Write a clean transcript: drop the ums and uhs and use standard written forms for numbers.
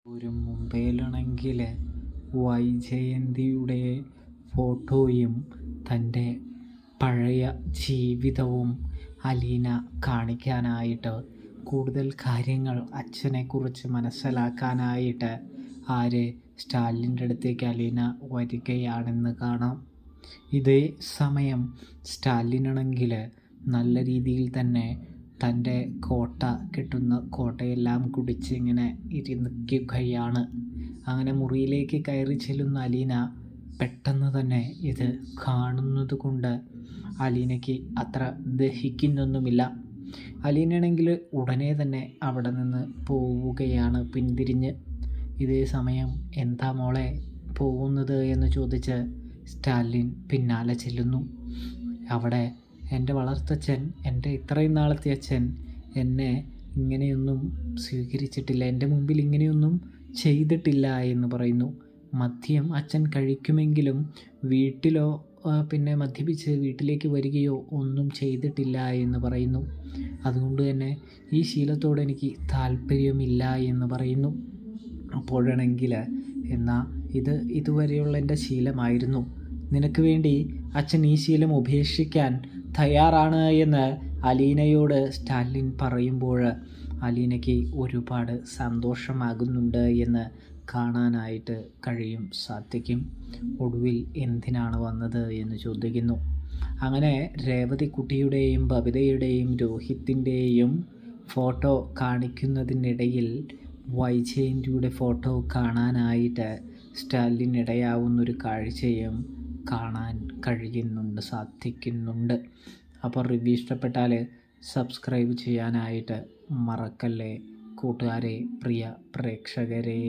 ഒരു മൊബൈലാണെങ്കിൽ വൈജയന്തിയുടെ ഫോട്ടോയും തൻ്റെ പഴയ ജീവിതവും അലീന കാണിക്കാനായിട്ട്, കൂടുതൽ കാര്യങ്ങൾ അച്ഛനെക്കുറിച്ച് മനസ്സിലാക്കാനായിട്ട് സ്റ്റാലിൻ്റെ അടുത്തേക്ക് അലീന വരികയാണെന്ന് കാണാം. ഇതേ സമയം സ്റ്റാലിനാണെങ്കിൽ നല്ല രീതിയിൽ തന്നെ തൻ്റെ കെട്ടുന്ന കോട്ടയെല്ലാം കുടിച്ച് ഇങ്ങനെ ഇരിക്കുകയാണ്. അങ്ങനെ മുറിയിലേക്ക് കയറി ചെല്ലുന്ന അലീന പെട്ടെന്ന് തന്നെ ഇത് കാണുന്നത് കൊണ്ട് അലീനയ്ക്ക് അത്ര ദഹിക്കുന്നൊന്നുമില്ല. അലീനയാണെങ്കിൽ ഉടനെ തന്നെ അവിടെ നിന്ന് പോവുകയാണ് പിന്തിരിഞ്ഞ്. ഇതേ സമയം എന്താ മോളെ പോകുന്നത് എന്ന് ചോദിച്ച് സ്റ്റാലിൻ പിന്നാലെ ചെല്ലുന്നു. അവിടെ എൻ്റെ വളർത്തച്ഛൻ, എൻ്റെ ഇത്രയും നാളത്തെ അച്ഛൻ എന്നെ ഇങ്ങനെയൊന്നും സ്വീകരിച്ചിട്ടില്ല, എൻ്റെ മുമ്പിൽ ഇങ്ങനെയൊന്നും ചെയ്തിട്ടില്ല എന്ന് പറയുന്നു. മദ്യം അച്ഛൻ കഴിക്കുമെങ്കിലും വീട്ടിലോ പിന്നെ മദ്യപിച്ച് വീട്ടിലേക്ക് വരികയോ ഒന്നും ചെയ്തിട്ടില്ല എന്ന് പറയുന്നു. അതുകൊണ്ട് തന്നെ ഈ ശീലത്തോട് എനിക്ക് താല്പര്യമില്ല എന്ന് പറയുന്നു. അപ്പോഴാണെങ്കിൽ ഇത് ഇതുവരെയുള്ള എൻ്റെ ശീലമായിരുന്നു, നിനക്ക് വേണ്ടി അച്ഛൻ ഈ ശീലം ഉപേക്ഷിക്കാൻ തയ്യാറാണ് എന്ന് അലീനയോട് സ്റ്റാലിൻ പറയുമ്പോൾ അലീനയ്ക്ക് ഒരുപാട് സന്തോഷമാകുന്നുണ്ട് എന്ന് കാണാനായിട്ട് സാധിക്കും. ഒടുവിൽ എന്തിനാണ് വന്നത് എന്ന് ചോദിക്കുന്നു. അങ്ങനെ രേവതിക്കുട്ടിയുടെയും ബബിതയുടെയും രോഹിത്തിൻ്റെയും ഫോട്ടോ കാണിക്കുന്നതിനിടയിൽ വൈജയന്തിയുടെ ഫോട്ടോ കാണാനായിട്ട് സ്റ്റാലിനിടയാവുന്നൊരു കാഴ്ചയും കാണാൻ സാധിക്കുന്നുണ്ട്. അപ്പോൾ റിവ്യൂ ഇഷ്ടപ്പെട്ടാൽ സബ്സ്ക്രൈബ് ചെയ്യാനായിട്ട് മറക്കല്ലേ കൂട്ടുകാരെ, പ്രിയ പ്രേക്ഷകരെ.